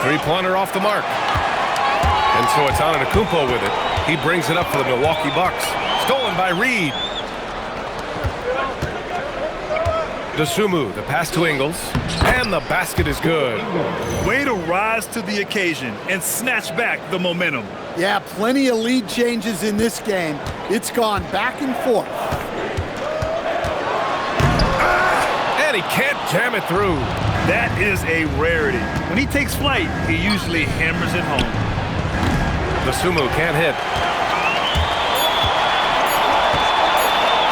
Three-pointer off the mark. And so it's Antetokounmpo with it. He brings it up for the Milwaukee Bucks. Stolen by Reed. Dosunmu, the pass to Ingles. And the basket is good. Way to rise to the occasion and snatch back the momentum. Yeah, plenty of lead changes in this game. It's gone back and forth. And he can't jam it through. That is a rarity. When he takes flight, he usually hammers it home. Dosunmu can't hit.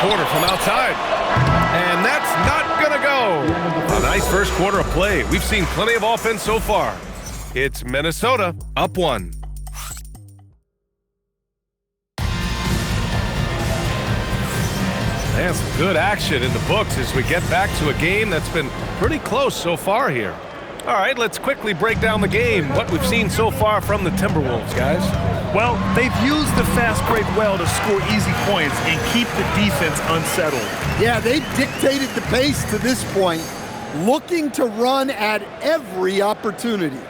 Porter from outside. And that's not gonna go. A nice first quarter of play. We've seen plenty of offense so far. It's Minnesota up 1. And some good action in the books as we get back to a game that's been pretty close so far here. All right, let's quickly break down the game, what we've seen so far from the Timberwolves, guys. Well, they've used the fast break well to score easy points and keep the defense unsettled. Yeah, they've dictated the pace to this point, looking to run at every opportunity.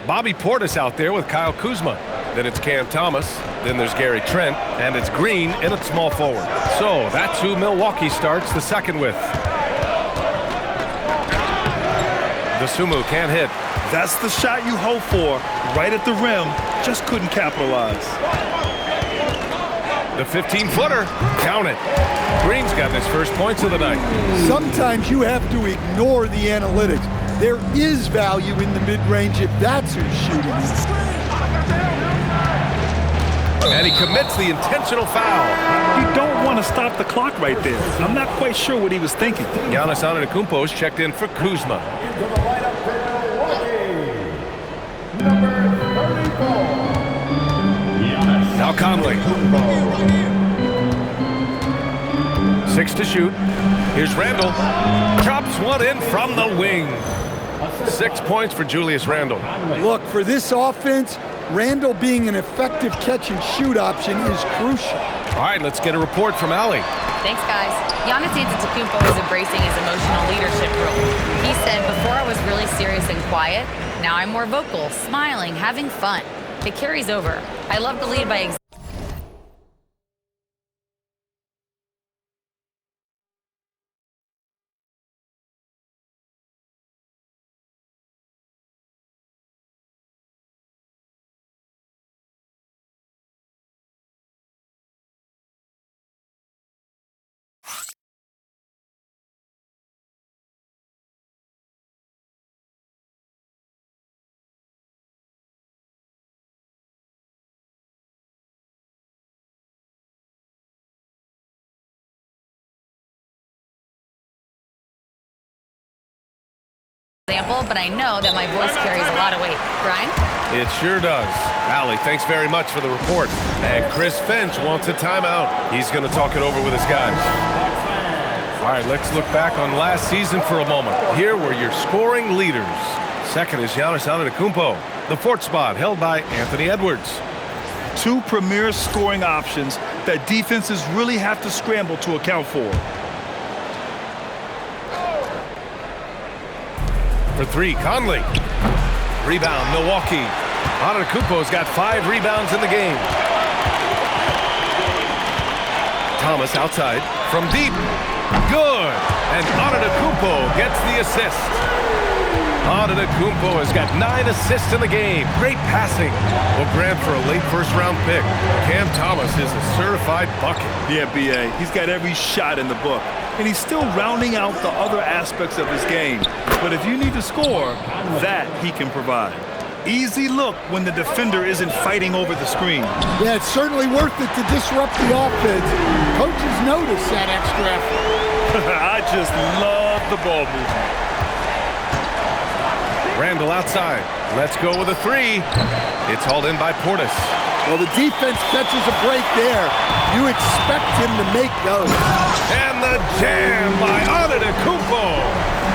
Bobby Portis out there with Kyle Kuzma. Then it's Cam Thomas. Then there's Gary Trent. And it's Green in at small forward. So that's who Milwaukee starts the second with. Dosunmu can't hit. That's the shot you hope for, right at the rim. Just couldn't capitalize. The 15-footer. Count it. Green's got his first points of the night. Sometimes you have to ignore the analytics. There is value in the mid-range if that's who's shooting. And he commits the intentional foul. You don't want to stop the clock right there. I'm not quite sure what he was thinking. Giannis Antetokounmpo's checked in for Kuzma. Now Conley. 6 to shoot. Here's Randle. Chops one in from the wing. 6 points for Julius Randle. Look, for this offense, Randle being an effective catch-and-shoot option is crucial. All right, let's get a report from Allie. Thanks, guys. Giannis Antetokounmpo is embracing his emotional leadership role. He said, before I was really serious and quiet, now I'm more vocal, smiling, having fun. It carries over. I love to lead by example. But I know that my voice carries a lot of weight. Brian? It sure does. Allie, thanks very much for the report. And Chris Finch wants a timeout. He's going to talk it over with his guys. All right, let's look back on last season for a moment. Here were your scoring leaders. Second is Giannis Antetokounmpo. The fourth spot held by Anthony Edwards. 2 premier scoring options that defenses really have to scramble to account for. For 3, Conley. Rebound, Milwaukee. Antetokounmpo's got 5 rebounds in the game. Thomas outside from deep. Good. And Antetokounmpo gets the assist. Antetokounmpo has got 9 assists in the game. Great passing. Will grant for a late first-round pick. Cam Thomas is a certified bucket. Yeah, B.A. He's got every shot in the book. And he's still rounding out the other aspects of his game. But if you need to score, that he can provide. Easy look when the defender isn't fighting over the screen. Yeah, it's certainly worth it to disrupt the offense. Coaches notice that extra effort. I just love the ball movement. Randle outside. Let's go with a 3. It's hauled in by Portis. Well, the defense catches a break there. You expect him to make those. And the jam by Antetokounmpo.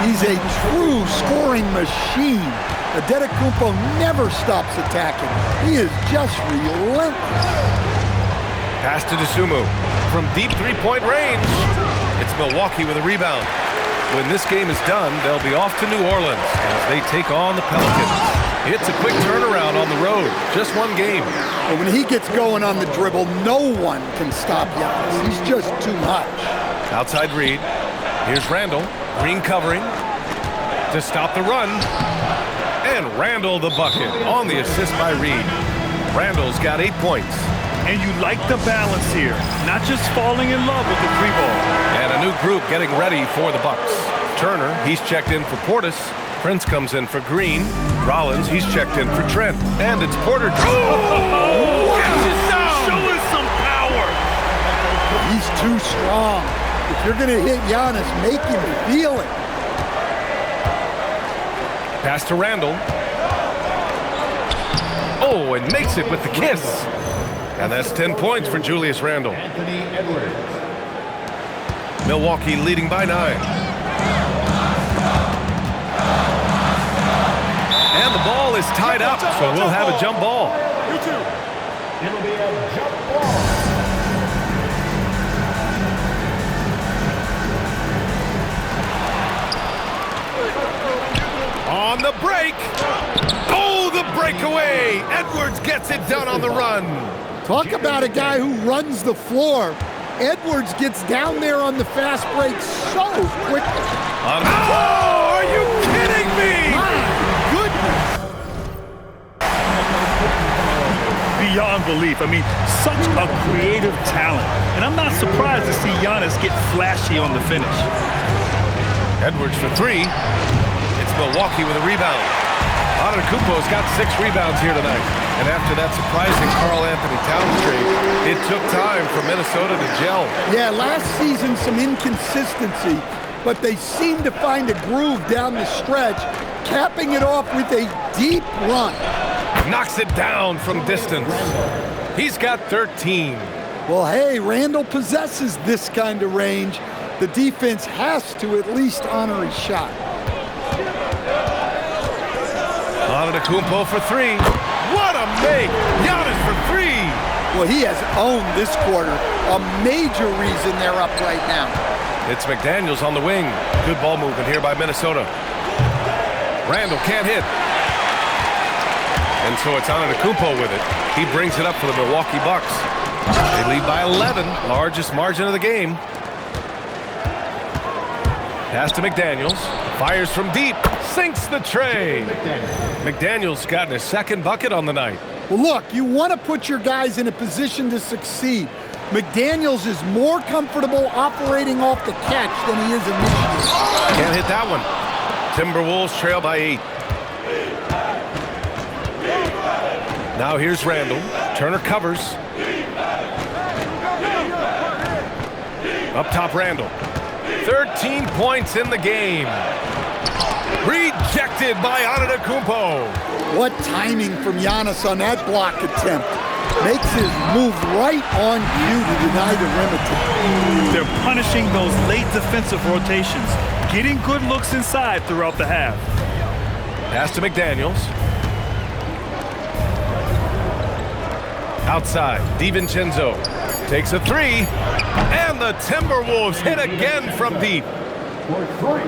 He's a true scoring machine. Antetokounmpo never stops attacking. He is just relentless. Pass to Dosunmu from deep three-point range. It's Milwaukee with a rebound. When this game is done, they'll be off to New Orleans as they take on the Pelicans. It's a quick turnaround on the road. Just one game. But when he gets going on the dribble, no one can stop Giannis. He's just too much. Outside Reed. Here's Randall. Green covering to stop the run. And Randall the bucket on the assist by Reed. Randall's got 8 points. And you like the balance here. Not just falling in love with the three ball. And a new group getting ready for the Bucks. Turner, he's checked in for Portis. Prince comes in for Green. Rollins, he's checked in for Trent. And it's Porter. Oh! Showing some power. He's too strong. If you're going to hit Giannis, make him feel it. Pass to Randall. Oh, and makes it with the kiss. And that's 10 points for Julius Randle. Milwaukee leading by 9. And the ball is tied up, so we'll have a jump ball. It'll be a jump ball. On the break. Oh, the breakaway. Edwards gets it done on the run. Talk about a guy who runs the floor. Edwards gets down there on the fast break so quickly. Oh, are you kidding me? My goodness. Beyond belief. I mean, such a creative talent. And I'm not surprised to see Giannis get flashy on the finish. Edwards for 3. It's Milwaukee with a rebound. Antetokounmpo's got 6 rebounds here tonight. And after that surprising Karl-Anthony Towns trade, it took time for Minnesota to gel. Yeah, last season some inconsistency, but they seem to find a groove down the stretch, capping it off with a deep run. Knocks it down from distance. He's got 13. Well, hey, Randall possesses this kind of range. The defense has to at least honor his shot. Antetokounmpo for 3. What a make! Giannis for 3. Well, he has owned this quarter. A major reason they're up right now. It's McDaniels on the wing. Good ball movement here by Minnesota. Randall can't hit. And so it's Antetokounmpo with it. He brings it up for the Milwaukee Bucks. They lead by 11, largest margin of the game. Pass to McDaniels. Fires from deep. Sinks the tray. McDaniels gotten his 2nd bucket on the night. Well, look, you want to put your guys in a position to succeed. McDaniels is more comfortable operating off the catch than he is initiating. Can't hit that one. Timberwolves trail by 8. Now here's Randall. Turner covers. Up top, Randall. 13 points in the game. Rejected by Antetokounmpo. What timing from Giannis on that block attempt. Makes his move right on cue to deny the rim attempt. They're punishing those late defensive rotations, getting good looks inside throughout the half. Pass to McDaniels. Outside, DiVincenzo takes a 3. And the Timberwolves hit again from deep. For 3.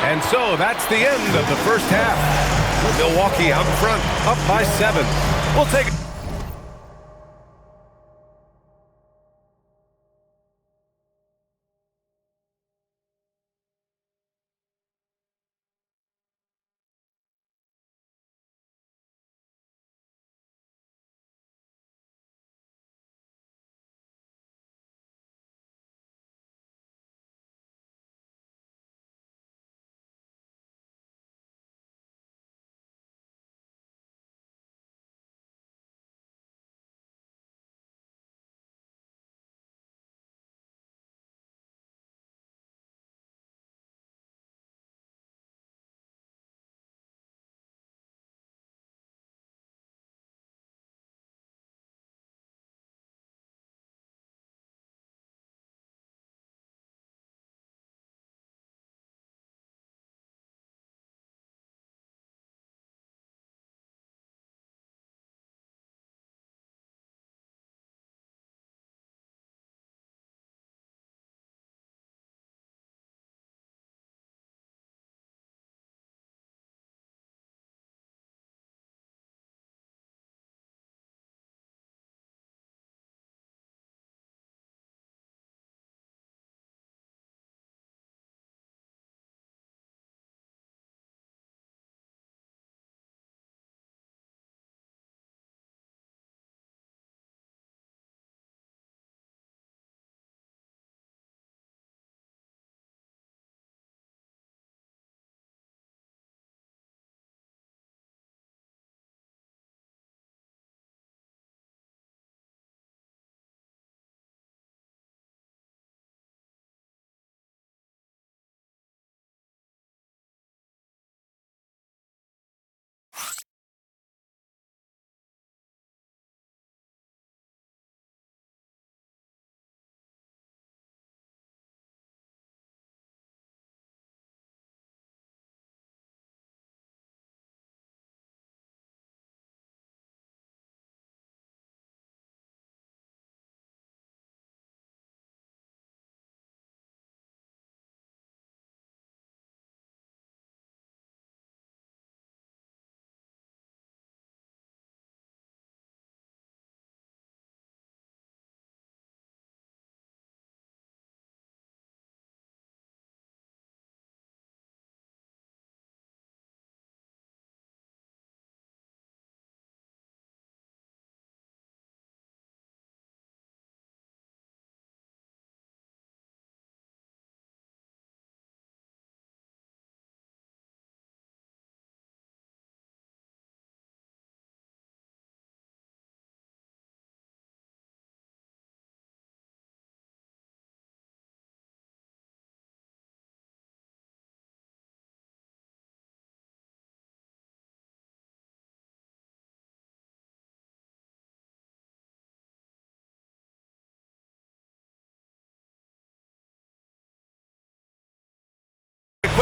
And so that's the end of the first half. Milwaukee out in front, up by 7. We'll take it.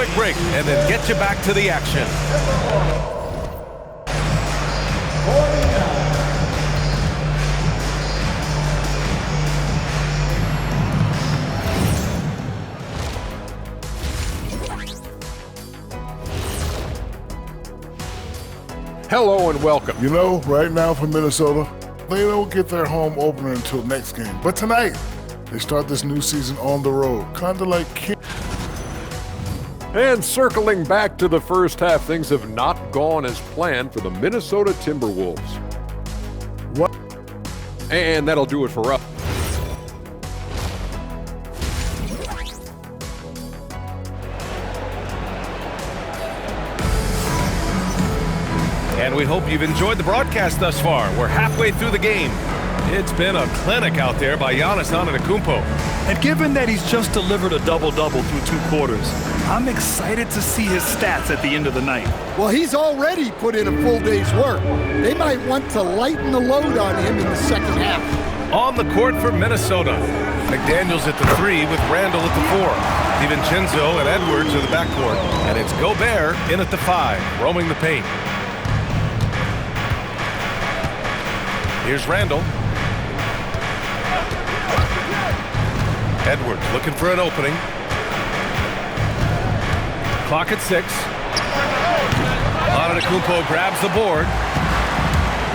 quick break and then get you back to the action. Hello and welcome. You know, right now for Minnesota, they don't get their home opener until next game. But tonight, they start this new season on the road, kind of like And circling back to the first half, things have not gone as planned for the Minnesota Timberwolves. What? And that'll do it for us. And we hope you've enjoyed the broadcast thus far. We're halfway through the game. It's been a clinic out there by Giannis Antetokounmpo. And given that he's just delivered a double-double through 2 quarters, I'm excited to see his stats at the end of the night. Well, he's already put in a full day's work. They might want to lighten the load on him in the second half. On the court for Minnesota, McDaniels at the 3 with Randall at the 4. DiVincenzo and Edwards are the backcourt. And it's Gobert in at the 5, roaming the paint. Here's Randall. Edwards looking for an opening. Clock at 6. Antetokounmpo grabs the board.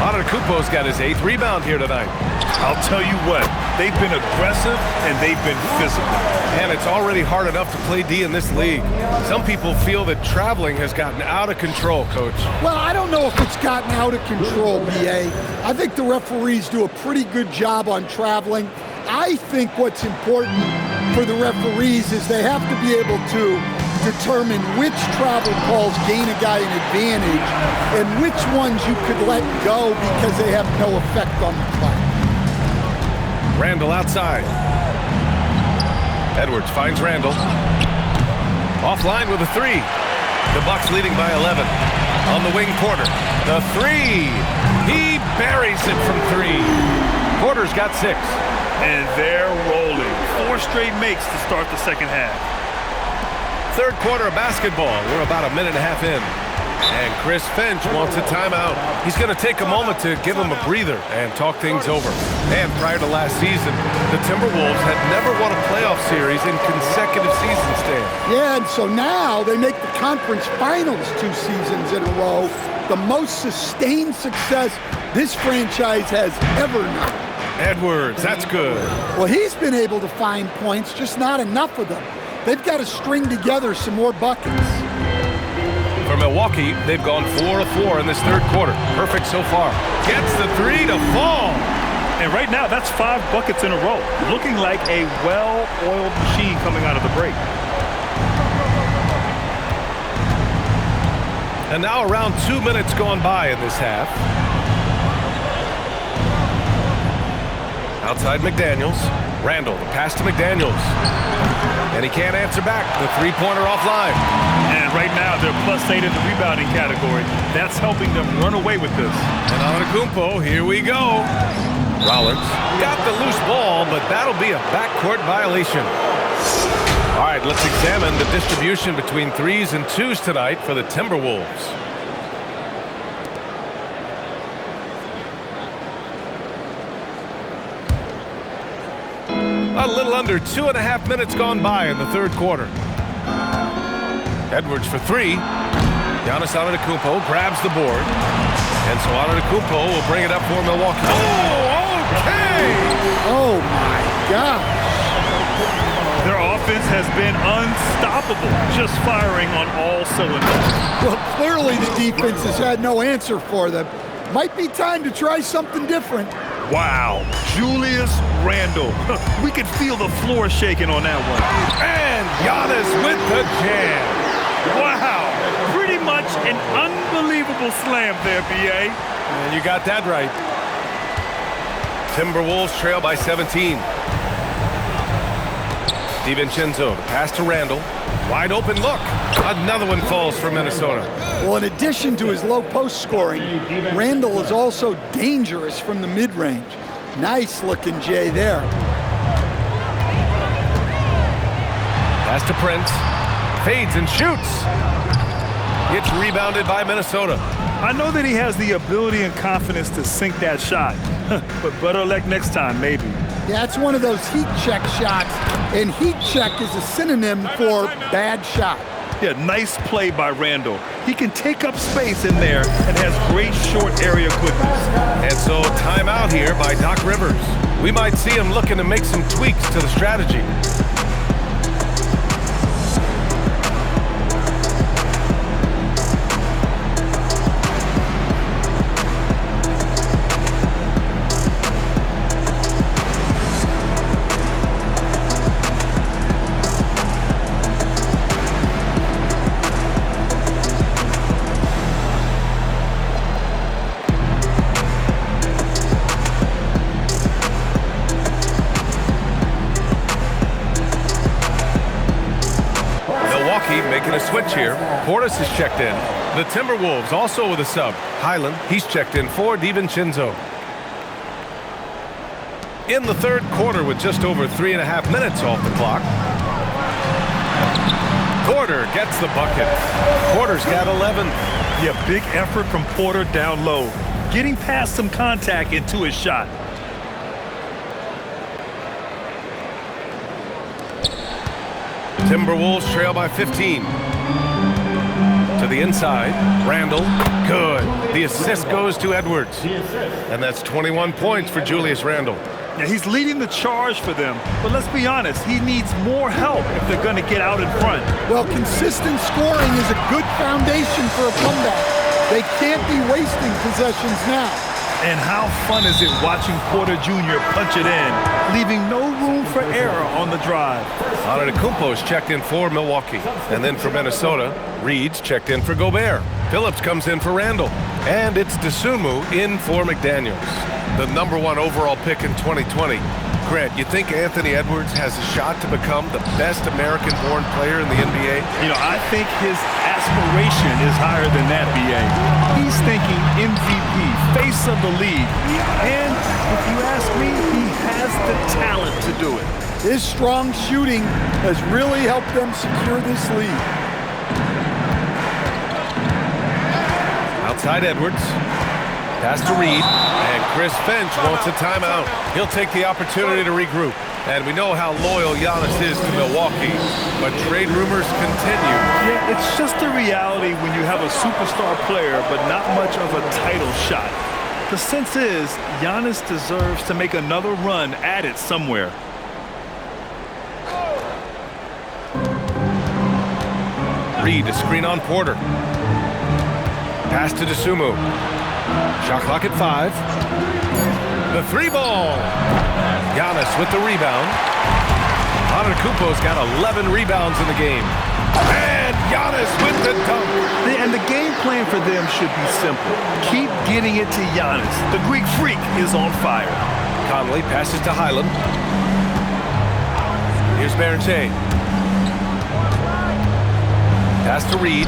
Antetokounmpo's got his 8th rebound here tonight. I'll tell you what, they've been aggressive and they've been physical. And it's already hard enough to play D in this league. Some people feel that traveling has gotten out of control, Coach. Well, I don't know if it's gotten out of control, B.A. I think the referees do a pretty good job on traveling. I think what's important for the referees is they have to be able to determine which travel calls gain a guy an advantage and which ones you could let go because they have no effect on the play. Randall outside. Edwards finds Randall. Offline with a 3. The Bucks leading by 11. On the wing, Porter. The 3. He buries it from 3. Porter's got 6. And they're rolling. 4 straight makes to start the second half. Third quarter of basketball. We're about a minute and a half in. And Chris Finch wants a timeout. He's going to take a moment to give him a breather and talk things over. And prior to last season, the Timberwolves had never won a playoff series in consecutive seasons, Dan. Yeah, and so now they make the conference finals 2 seasons in a row. The most sustained success this franchise has ever known. Edwards, that's good. Well, he's been able to find points, just not enough of them. They've got to string together some more buckets. For Milwaukee, they've gone 4 of 4 in this third quarter. Perfect so far. Gets the 3 to fall. And right now, that's 5 buckets in a row. Looking like a well-oiled machine coming out of the break. And now around 2 minutes gone by in this half. Outside McDaniels. Randall, the pass to McDaniels. And he can't answer back. The 3-pointer offline. And right now, they're +8 in the rebounding category. That's helping them run away with this. And Antetokounmpo, here we go. Rollins got the loose ball, but that'll be a backcourt violation. All right, let's examine the distribution between 3s and 2s tonight for the Timberwolves. A little under 2.5 minutes gone by in the third quarter. Edwards for 3. Giannis Antetokounmpo grabs the board. And so Antetokounmpo will bring it up for Milwaukee. Oh, okay! Oh, my gosh. Their offense has been unstoppable, just firing on all cylinders. Well, clearly the defense has had no answer for them. Might be time to try something different. Wow, Julius Randle. We could feel the floor shaking on that one. And Giannis with the jam. Wow, pretty much an unbelievable slam there, B.A. And you got that right. Timberwolves trail by 17. DiVincenzo, the pass to Randall. Wide open look. Another one falls for Minnesota. Well, in addition to his low post scoring, Randall is also dangerous from the mid-range. Nice looking Jay there. Pass to Prince. Fades and shoots. It's rebounded by Minnesota. I know that he has the ability and confidence to sink that shot, but better luck next time, maybe. Yeah, it's one of those heat check shots, and heat check is a synonym for bad shot. Yeah, nice play by Randall. He can take up space in there and has great short area quickness. And so timeout here by Doc Rivers. We might see him looking to make some tweaks to the strategy. Making a switch here. Portis is checked in. The Timberwolves also with a sub. Highland, he's checked in for DiVincenzo. In the third quarter with just over 3.5 minutes off the clock. Porter gets the bucket. Porter's got 11. Yeah, big effort from Porter down low. Getting past some contact into his shot. Timberwolves trail by 15. To the inside. Randall. Good. The assist goes to Edwards. And that's 21 points for Julius Randle. Yeah, he's leading the charge for them. But let's be honest, he needs more help if they're going to get out in front. Well, consistent scoring is a good foundation for a comeback. They can't be wasting possessions now. And how fun is it watching Porter Jr. punch it in, leaving no room for error on the drive. Antetokounmpo's checked in for Milwaukee. And then for Minnesota, Reed's checked in for Gobert. Phillips comes in for Randall. And it's Dosunmu in for McDaniels. The #1 overall pick in 2020. Grant, you think Anthony Edwards has a shot to become the best American-born player in the NBA? You know, I think his aspiration is higher than that, B.A. He's thinking MVP, face of the league. And if you ask me, he has the talent to do it. His strong shooting has really helped them secure this lead. Outside Edwards. Pass to Reed. And Chris Finch wants a timeout. He'll take the opportunity to regroup. And we know how loyal Giannis is to Milwaukee, but trade rumors continue. Yeah, it's just a reality when you have a superstar player, but not much of a title shot. The sense is, Giannis deserves to make another run at it somewhere. Reed to screen on Porter. Pass to Dosunmu. Shot clock at 5. The 3-ball. Giannis with the rebound. Antetokounmpo's got 11 rebounds in the game. And Giannis with the dunk. And the game plan for them should be simple. Keep getting it to Giannis. The Greek freak is on fire. Conley passes to Highland. Here's Berenche. Pass to Reed.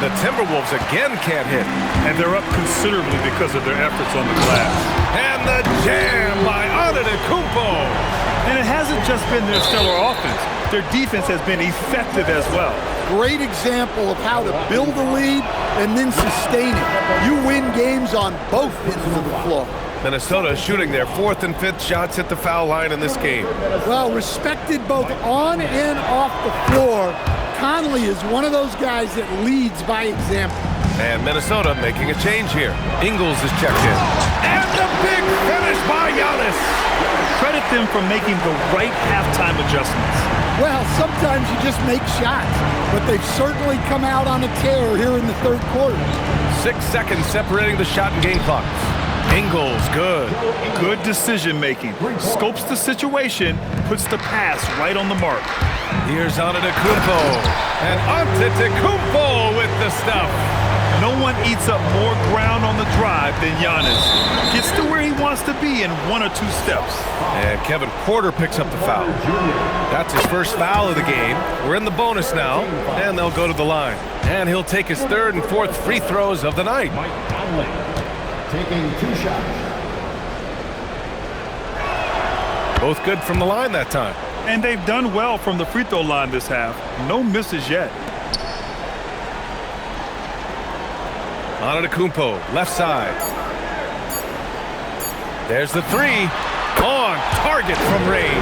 The Timberwolves again can't hit. And they're up considerably because of their efforts on the glass. And the jam by Antetokounmpo. And it hasn't just been their stellar offense. Their defense has been effective as well. Great example of how to build a lead and then sustain it. You win games on both ends of the floor. Minnesota shooting their 4th and 5th shots at the foul line in this game. Well, respected both on and off the floor, Conley is one of those guys that leads by example. And Minnesota making a change here. Ingles is checked in. And the big finish by Giannis. Credit them for making the right halftime adjustments. Well, sometimes you just make shots, but they've certainly come out on a tear here in the third quarter. 6 seconds separating the shot and game clocks. Ingles, good. Good decision making. Scopes the situation, puts the pass right on the mark. Here's Antetokounmpo. And Antetokounmpo with the stuff. No one eats up more ground on the drive than Giannis. Gets to where he wants to be in 1 or 2 steps. And Kevin Porter picks up the foul. That's his first foul of the game. We're in the bonus now, and they'll go to the line. And he'll take his 3rd and 4th free throws of the night. Taking 2 shots. Both good from the line that time. And they've done well from the free throw line this half. No misses yet. Antetokounmpo, left side. There's the three. On target from range.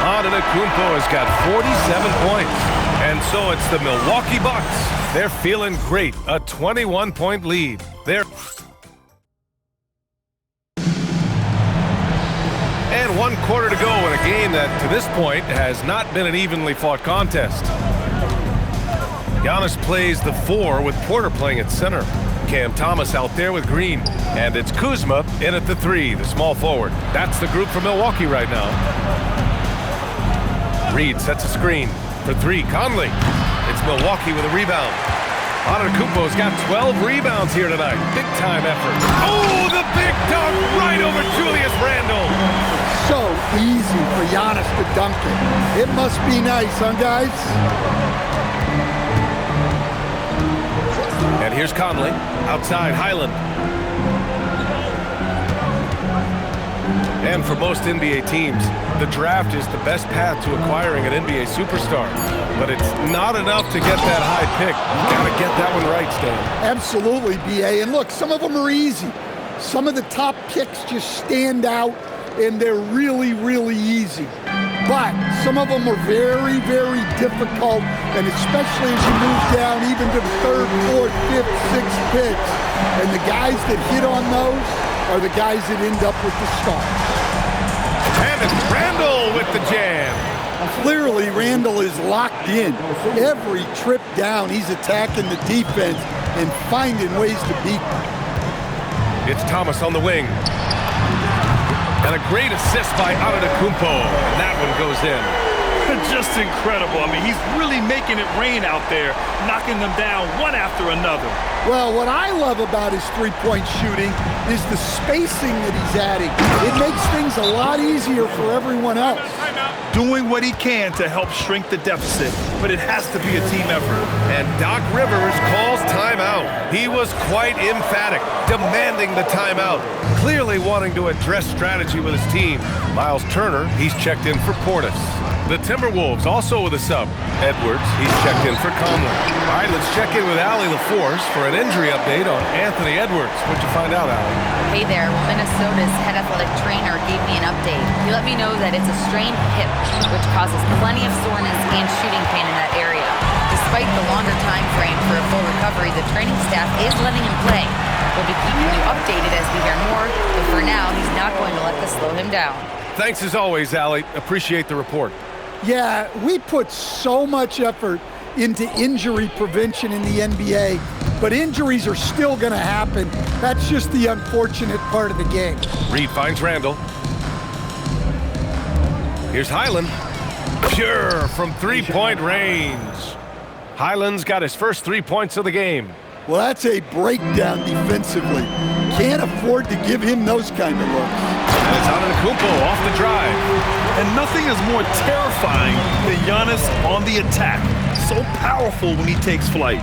Antetokounmpo has got 47 points. And so it's the Milwaukee Bucks. They're feeling great. A 21-point lead. And 1 quarter to go in a game that, to this point, has not been an evenly fought contest. Giannis plays the 4 with Porter playing at center. Cam Thomas out there with Green. And it's Kuzma in at the 3, the small forward. That's the group for Milwaukee right now. Reed sets a screen for 3. Conley. It's Milwaukee with a rebound. Antetokounmpo's got 12 rebounds here tonight. Big time effort. Oh, the big dunk right over Julius Randle. So easy for Giannis to dunk it. It must be nice, huh, guys? And here's Conley. Outside, Highland. And for most NBA teams, the draft is the best path to acquiring an NBA superstar. But it's not enough to get that high pick. You gotta get that one right, Stan. Absolutely, B.A. And look, some of them are easy. Some of the top picks just stand out, and they're really, really easy. But some of them are very, very difficult, and especially as you move down even to the 3rd, 4th, 5th, 6th picks. And the guys that hit on those are the guys that end up with the stars. And it's Randle with the jam. Clearly, Randle is locked in. Every trip down, he's attacking the defense and finding ways to beat them. It's Thomas on the wing. And a great assist by Antetokounmpo. And that one goes in. Just incredible. I mean, he's really making it rain out there, knocking them down one after another. Well, what I love about his three-point shooting is the spacing that he's adding. It makes things a lot easier for everyone else. Doing what he can to help shrink the deficit, but it has to be a team effort. And Doc Rivers calls timeout. He was quite emphatic, demanding the timeout, clearly wanting to address strategy with his team. Miles Turner, he's checked in for Portis. The Timberwolves also with a sub. Edwards, he's checked in for Conley. All right, let's check in with Allie LaForce for an injury update on Anthony Edwards. What'd you find out, Allie? Hey there. Well, Minnesota's head athletic trainer gave me an update. He let me know that it's a strained hip, which causes plenty of soreness and shooting pain in that area. Despite the longer time frame for a full recovery, the training staff is letting him play. We'll be keeping you updated as we hear more, but for now, he's not going to let this slow him down. Thanks as always, Allie. Appreciate the report. Yeah, we put so much effort into injury prevention in the NBA, but injuries are still going to happen. That's just the unfortunate part of the game. Reed finds Randle. Here's Highland. Pure from three-point range. Highland's got his first 3 points of the game. Well, that's a breakdown defensively. Can't afford to give him those kind of looks. And it's Antetokounmpo off the drive. And nothing is more terrifying than Giannis on the attack. So powerful when he takes flight.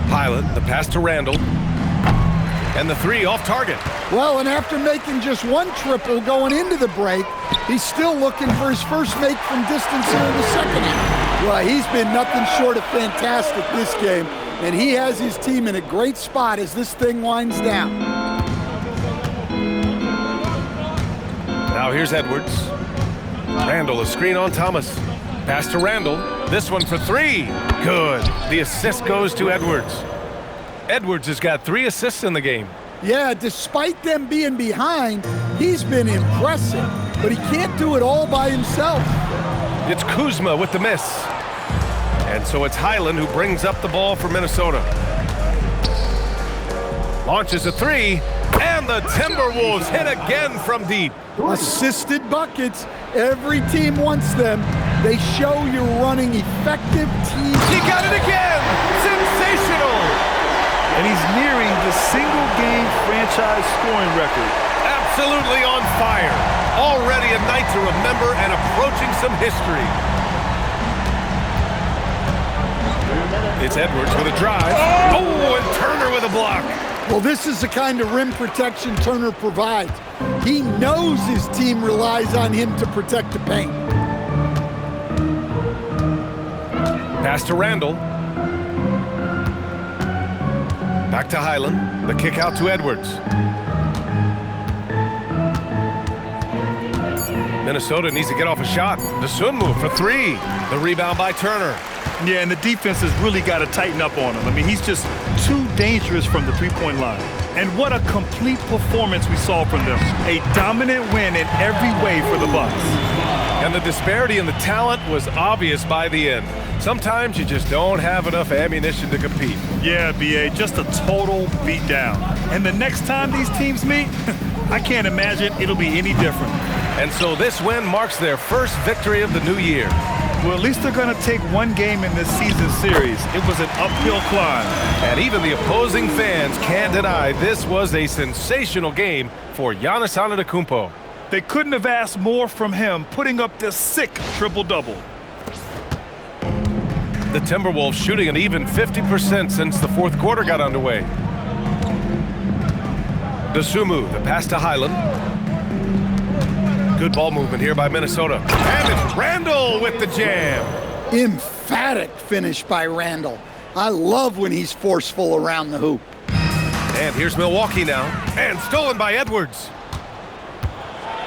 Highland, the pass to Randle. And the 3 off target. Well, and after making just 1 triple going into the break, he's still looking for his first make from distance here in the second half. Well, he's been nothing short of fantastic this game, and he has his team in a great spot as this thing winds down. Now here's Edwards. Randle, a screen on Thomas. Pass to Randle. This one for 3. Good. The assist goes to Edwards. Edwards has got 3 assists in the game. Yeah, despite them being behind, he's been impressive, but he can't do it all by himself. It's Kuzma with the miss. And so it's Highland who brings up the ball for Minnesota. Launches a 3, and the Timberwolves hit again from deep. Assisted buckets. Every team wants them. They show you're running effective team. He got it again! Sensational! And he's nearing the single-game franchise scoring record. Absolutely on fire. Already a night to remember and approaching some history. It's Edwards with a drive. Oh, and Turner with a block. Well, this is the kind of rim protection Turner provides. He knows his team relies on him to protect the paint. Pass to Randall. Back to Highland. The kick out to Edwards. Minnesota needs to get off a shot. The Sunmu for three. The rebound by Turner. Yeah, and the defense has really got to tighten up on him. I mean, he's just too dangerous from the three-point line. And what a complete performance we saw from them. A dominant win in every way for the Bucks. And the disparity in the talent was obvious by the end. Sometimes you just don't have enough ammunition to compete. Yeah, B.A., just a total beatdown. And the next time these teams meet, I can't imagine it'll be any different. And so this win marks their first victory of the new year. Well, at least they're going to take one game in this season series. It was an uphill climb. And even the opposing fans can't deny this was a sensational game for Giannis Antetokounmpo. They couldn't have asked more from him, putting up this sick triple-double. The Timberwolves shooting an even 50% since the fourth quarter got underway. Dosunmu, the pass to Highland. Good ball movement here by Minnesota. And it's Randall with the jam. Emphatic finish by Randall. I love when he's forceful around the hoop. And here's Milwaukee now. And stolen by Edwards.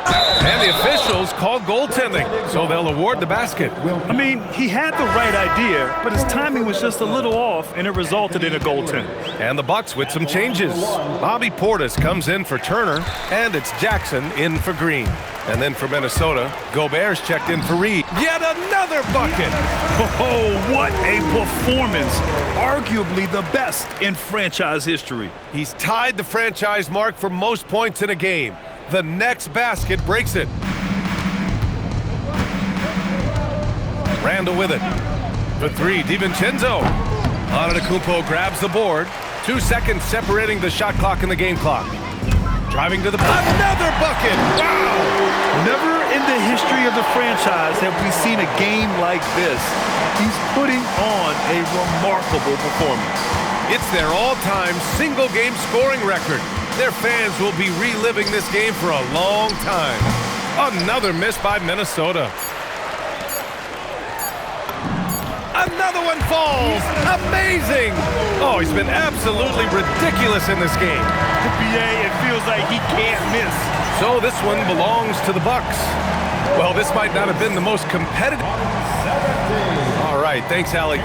And the officials called goaltending, so they'll award the basket. I mean, he had the right idea, but his timing was just a little off, and it resulted in a goaltend. And the Bucks with some changes. Bobby Portis comes in for Turner, and it's Jackson in for Green. And then for Minnesota, Gobert's checked in for Reed. Yet another bucket! Oh, what a performance. Arguably the best in franchise history. He's tied the franchise mark for most points in a game. The next basket breaks it. Randall with it. For three, DiVincenzo. Antetokounmpo grabs the board. 2 seconds separating the shot clock and the game clock. Driving to the another bucket! Wow! Never in the history of the franchise have we seen a game like this. He's putting on a remarkable performance. It's their all-time single-game scoring record. Their fans will be reliving this game for a long time. Another miss by Minnesota. Another one falls. Amazing. Oh, he's been absolutely ridiculous in this game. The BA, it feels like he can't miss. So this one belongs to the Bucks. Well, this might not have been the most competitive. All right, thanks, Allie.